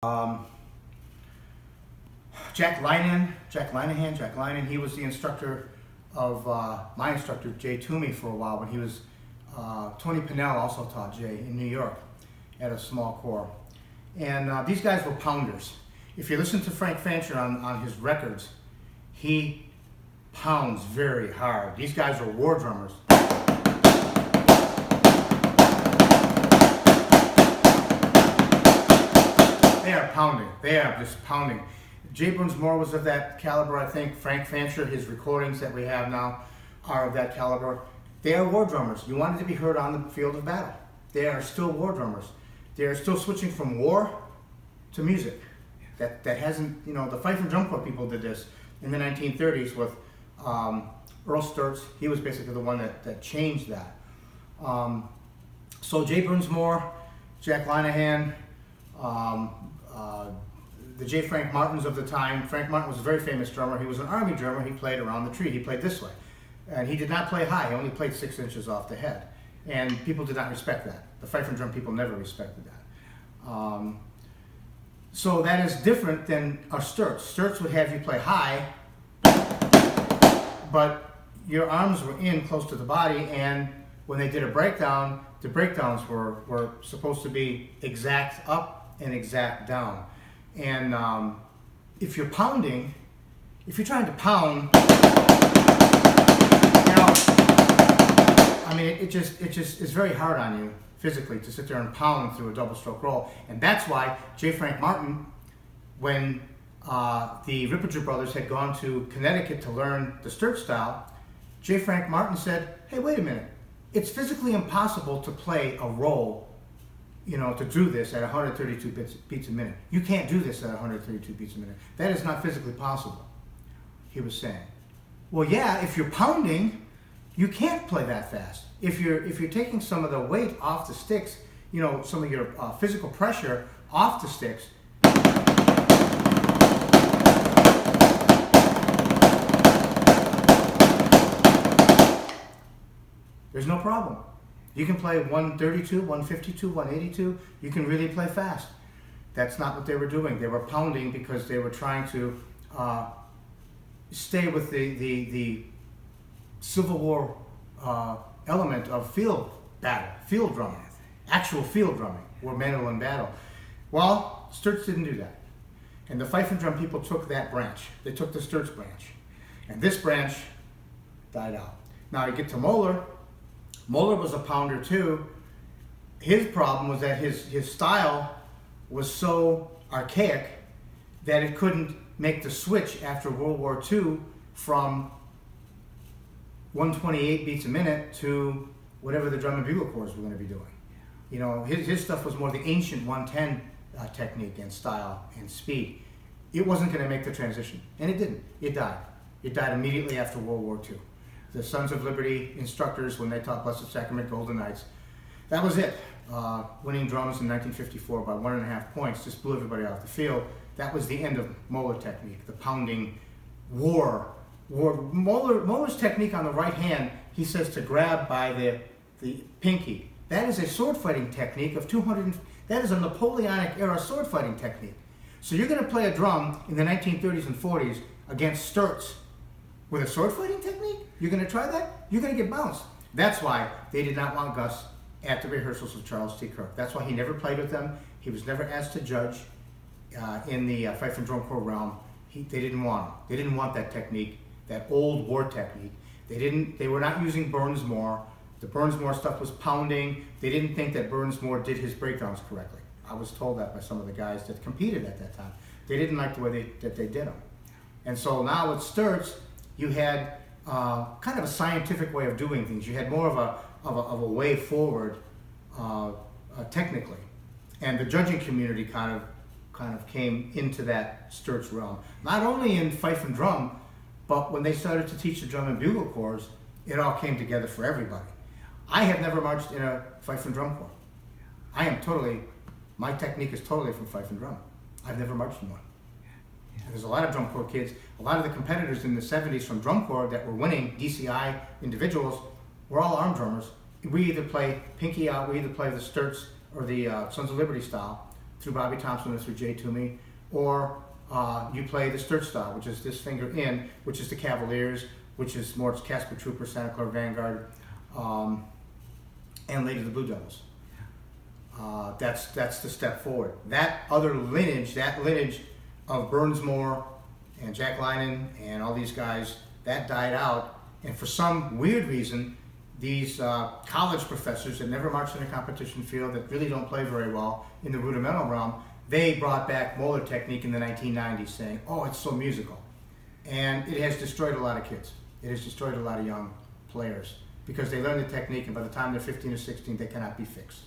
Um, Jack Linehan, he was the instructor of my instructor, Jay Toomey, for a while when he was, Tony Pinnell also taught Jay in New York at a small corps. And these guys were pounders. If you listen to Frank Fancher on his records, he pounds very hard. These guys are war drummers. They are pounding. They are just pounding. Jay Burns Moore was of that caliber, I think. Frank Fancher, his recordings that we have now are of that caliber. They are war drummers. You wanted to be heard on the field of battle. They are still war drummers. They are still switching from war to music. That hasn't, the fife and drum corps people did this in the 1930s with Earl Sturtz. He was basically the one that changed that. So Jay Burns Moore, Jack Linehan, the J. Frank Martins of the time. Frank Martin was a very famous drummer. He was an Army drummer. He played around the tree. He played this way. And he did not play high. He only played 6 inches off the head. And people did not respect that. The fife and drum people never respected that. So that is different than a Sturtz. Sturtz would have you play high, but your arms were in close to the body, and when they did a breakdown, the breakdowns were supposed to be exact up and exact down. And if you're pounding, if you're trying to pound, it just is very hard on you physically to sit there and pound through a double stroke roll. And that's why J. Frank Martin, when the Ripperger brothers had gone to Connecticut to learn the Sturtz style, J. Frank Martin said, hey, wait a minute. It's physically impossible to play a roll, to do this at 132 beats a minute. You can't do this at 132 beats a minute. That is not physically possible, he was saying. Well, yeah, if you're pounding, you can't play that fast. If you're taking some of the weight off the sticks, some of your physical pressure off the sticks, there's no problem. You can play 132, 152, 182. You can really play fast. That's not what they were doing. They were pounding because they were trying to stay with the Civil War element of field battle, field drumming, actual field drumming, where men were in battle. Well, Sturtz didn't do that. And the fife and drum people took that branch. They took the Sturtz branch. And this branch died out. Now you get to Moeller. Moeller was a pounder too. His problem was that his style was so archaic that it couldn't make the switch after World War II from 128 beats a minute to whatever the drum and bugle corps were going to be doing. His stuff was more the ancient 110 technique and style and speed. It wasn't going to make the transition, and it didn't. It died. It died immediately after World War II. The Sons of Liberty instructors, when they taught Blessed Sacrament Golden Knights, that was it. Winning drums in 1954 by 1.5 points just blew everybody off the field. That was the end of Moeller technique, the pounding war. Moeller's technique on the right hand, he says to grab by the pinky. That is a sword fighting technique of 200. That is a Napoleonic era sword fighting technique. So you're going to play a drum in the 1930s and 40s against Sturtz with a sword fighting technique? You're going to try that? You're going to get bounced. That's why they did not want Gus at the rehearsals of Charles T. Kirk. That's why he never played with them. He was never asked to judge in the fife and drum corps realm. They didn't want him. They didn't want that technique, that old war technique. They were not using Burns Moore. The Burns Moore stuff was pounding. They didn't think that Burns Moore did his breakdowns correctly. I was told that by some of the guys that competed at that time. They didn't like the way that they did them. And so now with Sturtz, you had kind of a scientific way of doing things. You had more of a way forward technically, and the judging community kind of came into that Sturtz realm. Not only in fife and drum, but when they started to teach the drum and bugle corps, it all came together for everybody. I have never marched in a fife and drum corps. My technique is totally from fife and drum. I've never marched in one. There's a lot of drum corps kids, a lot of the competitors in the 70s from drum corps that were winning DCI individuals were all arm drummers. We either play pinky out, we either play the Sturtz or the Sons of Liberty style, through Bobby Thompson or through Jay Toomey, or you play the Sturt style, which is this finger in, which is the Cavaliers, which is more Casper Trooper, Santa Clara Vanguard, and later the Blue Devils. That's the step forward. That other lineage, of Burnsmore and Jack Linen and all these guys, that died out. And for some weird reason, these college professors that never marched in a competition field, that really don't play very well in the rudimental realm, they brought back Moeller technique in the 1990s, saying, "Oh, it's so musical," and it has destroyed a lot of kids. It has destroyed a lot of young players because they learn the technique, and by the time they're 15 or 16, they cannot be fixed.